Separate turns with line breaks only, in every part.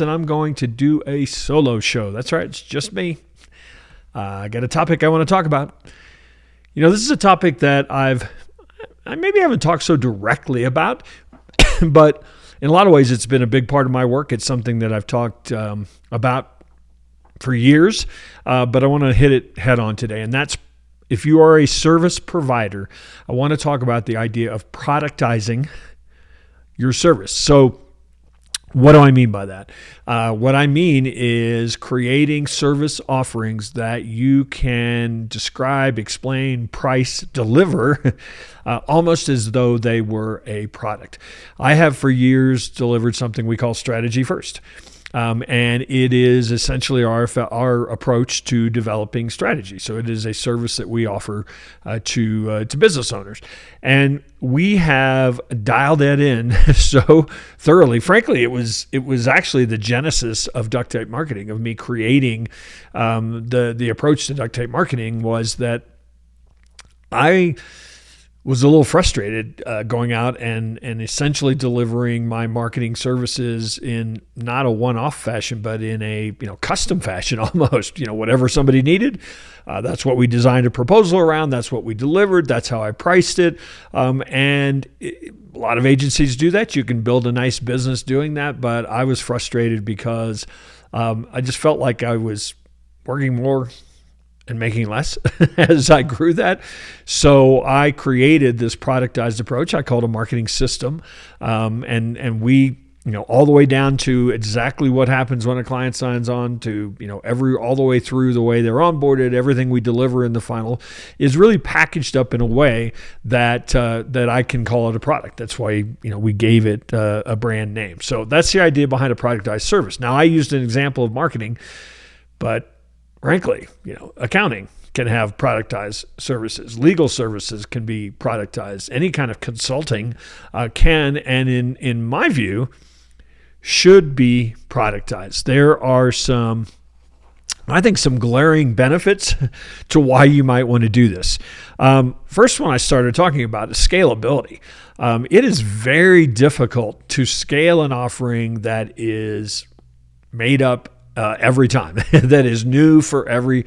and I'm going to do a solo show. That's right, it's just me. I got a topic I want to talk about. This is a topic that I maybe haven't talked so directly about, but in a lot of ways, it's been a big part of my work. It's something that I've talked about for years, but I want to hit it head on today. And that's, if you are a service provider, I want to talk about the idea of productizing your service. So what do I mean by that? What I mean is creating service offerings that you can describe, explain, price, deliver, almost as though they were a product. I have for years delivered something we call Strategy First. And it is essentially our approach to developing strategy. So it is a service that we offer to business owners. And we have dialed that in so thoroughly. Frankly, it was actually the genesis of Duct Tape Marketing, of me creating the approach to Duct Tape Marketing, was that I was a little frustrated going out and essentially delivering my marketing services in not a one-off fashion, but in a custom fashion almost. Whatever somebody needed, that's what we designed a proposal around. That's what we delivered. That's how I priced it. A lot of agencies do that. You can build a nice business doing that, but I was frustrated because I just felt like I was working more and making less as I grew that. So I created this productized approach I called a marketing system. And we, all the way down to exactly what happens when a client signs on to, all the way through the way they're onboarded, everything we deliver in the final is really packaged up in a way that I can call it a product. That's why, we gave it a brand name. So that's the idea behind a productized service. Now, I used an example of marketing, but frankly, accounting can have productized services. Legal services can be productized. Any kind of consulting can, and in my view, should be productized. There are some glaring benefits to why you might want to do this. First one I started talking about is scalability. It is very difficult to scale an offering that is made up every time, that is new for every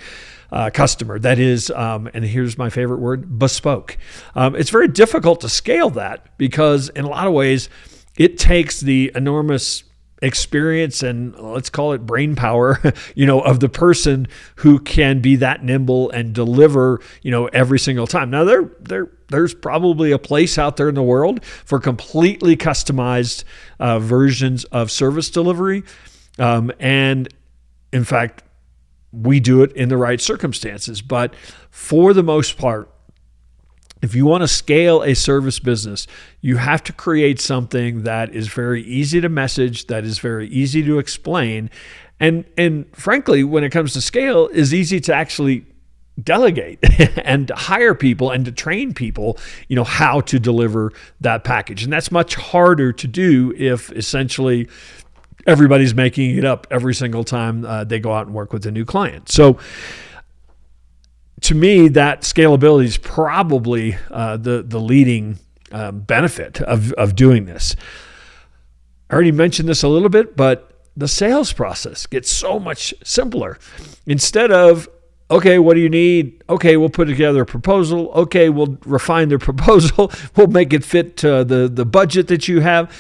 customer, that is, and here's my favorite word, bespoke. It's very difficult to scale that because in a lot of ways, it takes the enormous experience and let's call it brain power, of the person who can be that nimble and deliver, every single time. Now there's probably a place out there in the world for completely customized versions of service delivery. And in fact, we do it in the right circumstances. But for the most part, if you want to scale a service business, you have to create something that is very easy to message, that is very easy to explain. And frankly, when it comes to scale, is easy to actually delegate and to hire people and to train people, how to deliver that package. And that's much harder to do if essentially everybody's making it up every single time they go out and work with a new client. So to me, that scalability is probably the leading benefit of doing this. I already mentioned this a little bit, but the sales process gets so much simpler. Instead of, okay, what do you need? Okay, we'll put together a proposal. Okay, we'll refine the proposal. We'll make it fit to the budget that you have.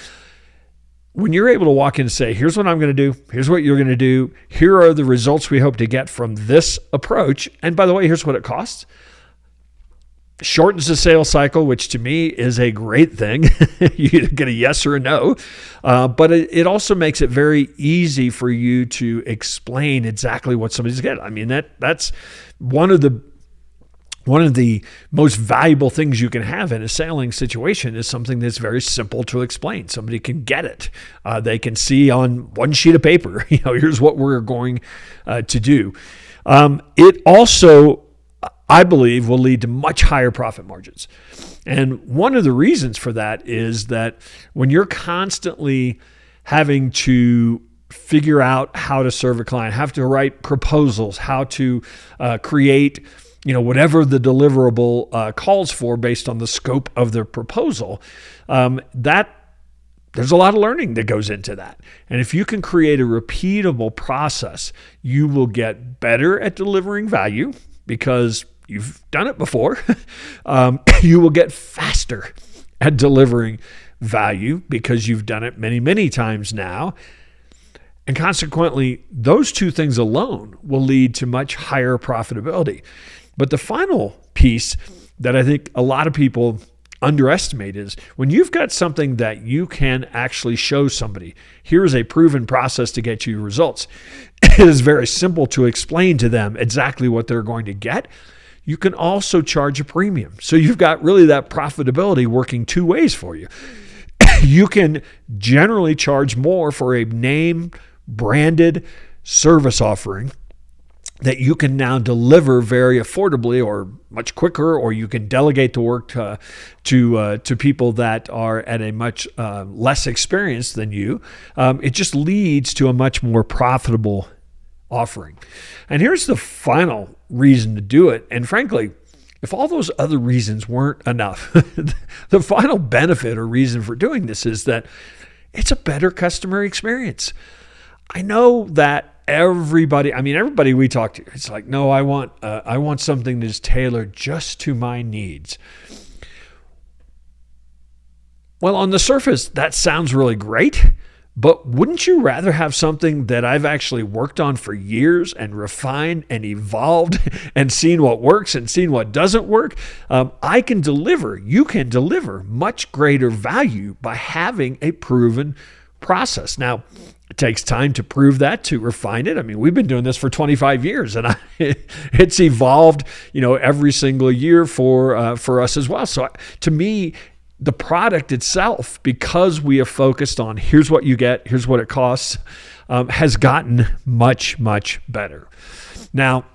When you're able to walk in and say, here's what I'm going to do, here's what you're going to do, here are the results we hope to get from this approach, and by the way, here's what it costs. Shortens the sales cycle, which to me is a great thing. You either get a yes or a no, but it also makes it very easy for you to explain exactly what somebody's getting. I mean, that's one of the most valuable things you can have in a selling situation is something that's very simple to explain. Somebody can get it. They can see on one sheet of paper, here's what we're going to do. It also, I believe, will lead to much higher profit margins. And one of the reasons for that is that when you're constantly having to figure out how to serve a client, have to write proposals, how to create whatever the deliverable calls for based on the scope of the proposal, that there's a lot of learning that goes into that. And if you can create a repeatable process, you will get better at delivering value because you've done it before. You will get faster at delivering value because you've done it many, many times now. And consequently, those two things alone will lead to much higher profitability. But the final piece that I think a lot of people underestimate is when you've got something that you can actually show somebody, here is a proven process to get you results. It is very simple to explain to them exactly what they're going to get. You can also charge a premium. So you've got really that profitability working two ways for you. You can generally charge more for a name branded service offering that you can now deliver very affordably or much quicker, or you can delegate the work to people that are at a much less experience than you. It just leads to a much more profitable offering. And here's the final reason to do it. And frankly, if all those other reasons weren't enough, the final benefit or reason for doing this is that it's a better customer experience. I know that everybody we talk to, it's like, no, I want something that is tailored just to my needs. Well, on the surface, that sounds really great, but wouldn't you rather have something that I've actually worked on for years and refined and evolved and seen what works and seen what doesn't work? You can deliver much greater value by having a proven process. Now, it takes time to prove that, to refine it. I mean, we've been doing this for 25 years, and it's evolved, every single year for us as well. So, to me, the product itself, because we have focused on here's what you get, here's what it costs, has gotten much, much better. Now,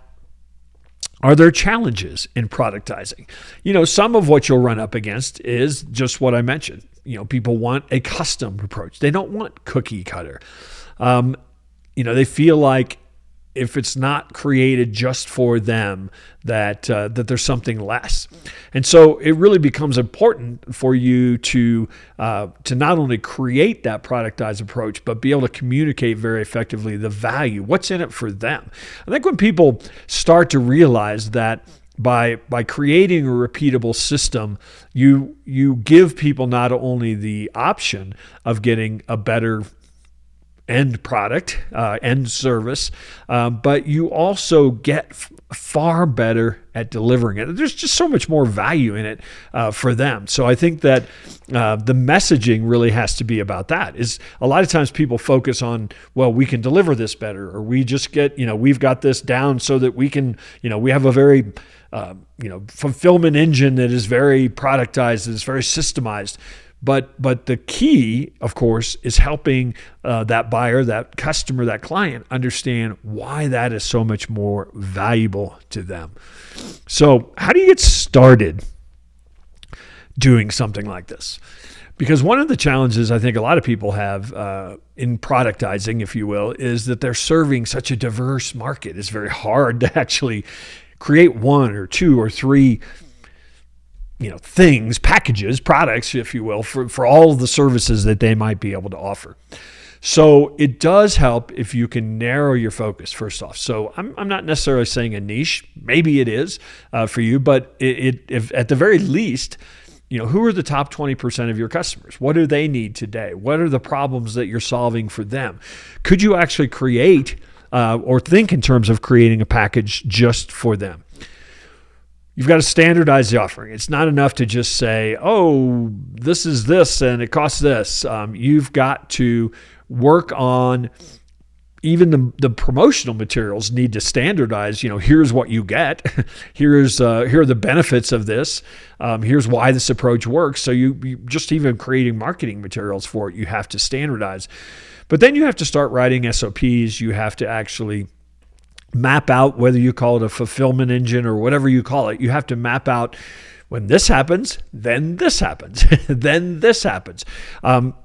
are there challenges in productizing? Some of what you'll run up against is just what I mentioned. People want a custom approach. They don't want cookie cutter. They feel like if it's not created just for them, that there's something less. And so it really becomes important for you to not only create that productized approach, but be able to communicate very effectively the value, what's in it for them. I think when people start to realize that by creating a repeatable system, you give people not only the option of getting a better end product, end service, but you also get far better at delivering it. There's just so much more value in it for them. So I think that the messaging really has to be about that. Is a lot of times people focus on, well, we can deliver this better, or we just get, we've got this down so that we can, we have a very fulfillment engine that is very productized, that is very systemized. But the key, of course, is helping that buyer, that customer, that client understand why that is so much more valuable to them. So how do you get started doing something like this? Because one of the challenges I think a lot of people have in productizing, if you will, is that they're serving such a diverse market. It's very hard to actually create one or two or three things, packages, products, if you will, for all of the services that they might be able to offer. So it does help if you can narrow your focus, first off. So I'm not necessarily saying a niche. Maybe it is for you, but if at the very least, who are the top 20% of your customers? What do they need today? What are the problems that you're solving for them? Could you actually create or think in terms of creating a package just for them? You've got to standardize the offering. It's not enough to just say, oh, this is this and it costs this. You've got to work on even the promotional materials need to standardize. Here's what you get. Here are the benefits of this. Here's why this approach works. So you just even creating marketing materials for it, you have to standardize. But then you have to start writing SOPs. You have to actually map out, whether you call it a fulfillment engine or whatever you call it, you have to map out When this happens, then this happens, then this happens.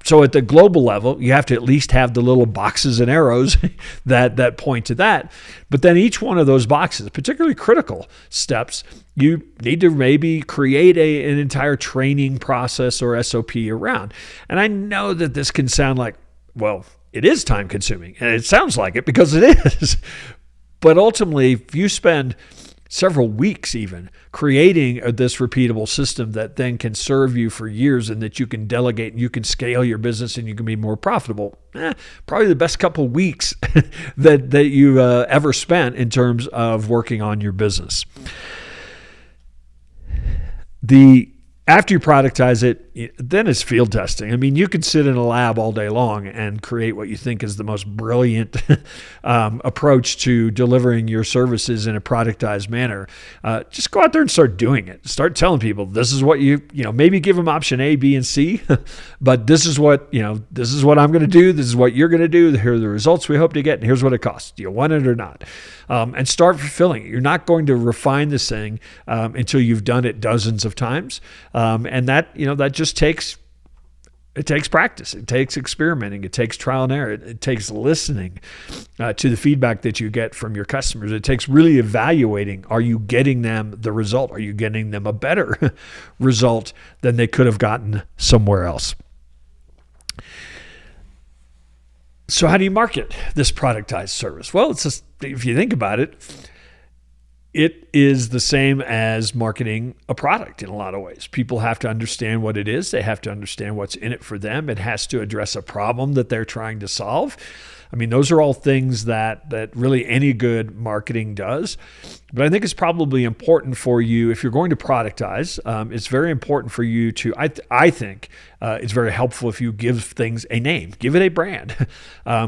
So at the global level, you have to at least have the little boxes and arrows that point to that. But then each one of those boxes, particularly critical steps, you need to maybe create an entire training process or SOP around. And I know that this can sound like, well, it is time consuming, and it sounds like it because it is. But ultimately, if you spend several weeks even creating this repeatable system that then can serve you for years and that you can delegate and you can scale your business and you can be more profitable, probably the best couple weeks that you ever spent in terms of working on your business. After you productize it, then it's field testing. I mean, you can sit in a lab all day long and create what you think is the most brilliant approach to delivering your services in a productized manner. Just go out there and start doing it. Start telling people this is what maybe give them option A, B, and C, but this is what I'm going to do. This is what you're going to do. Here are the results we hope to get, and here's what it costs. Do you want it or not? And start fulfilling it. You're not going to refine this thing until you've done it dozens of times. And that just takes practice. It takes experimenting. It takes trial and error. It takes listening to the feedback that you get from your customers. It takes really evaluating, are you getting them the result? Are you getting them a better result than they could have gotten somewhere else? So how do you market this productized service? Well, it's just, if you think about it, it is the same as marketing a product in a lot of ways. People have to understand what it is. They have to understand what's in it for them. It has to address a problem that they're trying to solve. I mean, those are all things that really any good marketing does. But I think it's probably important for you, if you're going to productize, it's very important for you to, I think it's very helpful if you give things a name, give it a brand,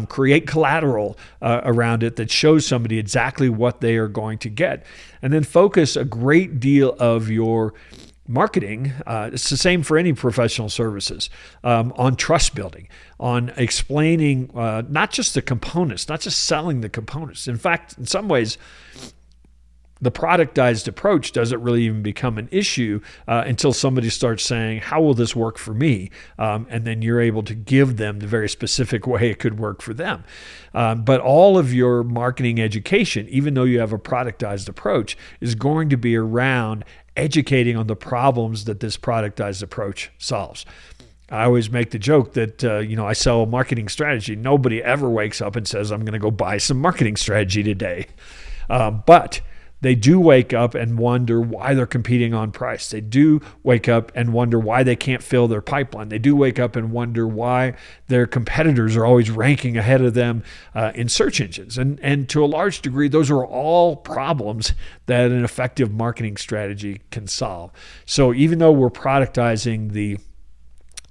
create collateral around it that shows somebody exactly what they are going to get, and then focus a great deal of your marketing, it's the same for any professional services, on trust building, on explaining not just the components, not just selling the components. In fact, in some ways, the productized approach doesn't really even become an issue until somebody starts saying, how will this work for me? And then you're able to give them the very specific way it could work for them. But all of your marketing education, even though you have a productized approach, is going to be around educating on the problems that this productized approach solves. I always make the joke that, I sell a marketing strategy. Nobody ever wakes up and says, I'm going to go buy some marketing strategy today. But they do wake up and wonder why they're competing on price. They do wake up and wonder why they can't fill their pipeline. They do wake up and wonder why their competitors are always ranking ahead of them in search engines. And to a large degree, those are all problems that an effective marketing strategy can solve. So even though we're productizing the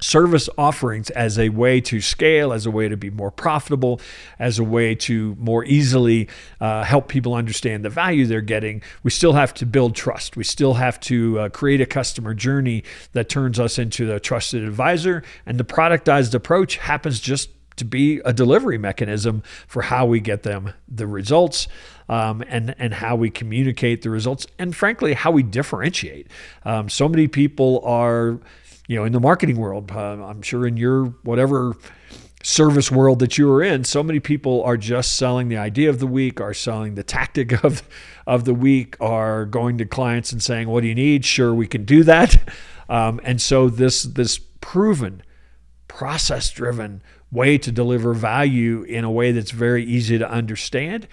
service offerings as a way to scale, as a way to be more profitable, as a way to more easily help people understand the value they're getting, we still have to build trust. We still have to create a customer journey that turns us into a trusted advisor. And the productized approach happens just to be a delivery mechanism for how we get them the results, and how we communicate the results, and frankly, how we differentiate. So many people are in the marketing world, I'm sure in your whatever service world that you are in, so many people are just selling the idea of the week, are selling the tactic of the week, are going to clients and saying, what do you need? Sure, we can do that. And so this proven, process-driven way to deliver value in a way that's very easy to understand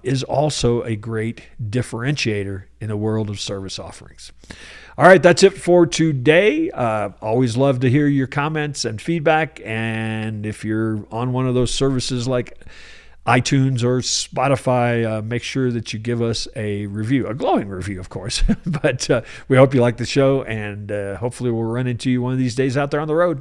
is also a great differentiator in the world of service offerings. All right, that's it for today. Always love to hear your comments and feedback. And if you're on one of those services like iTunes or Spotify, make sure that you give us a review, a glowing review, of course. But we hope you like the show, and hopefully we'll run into you one of these days out there on the road.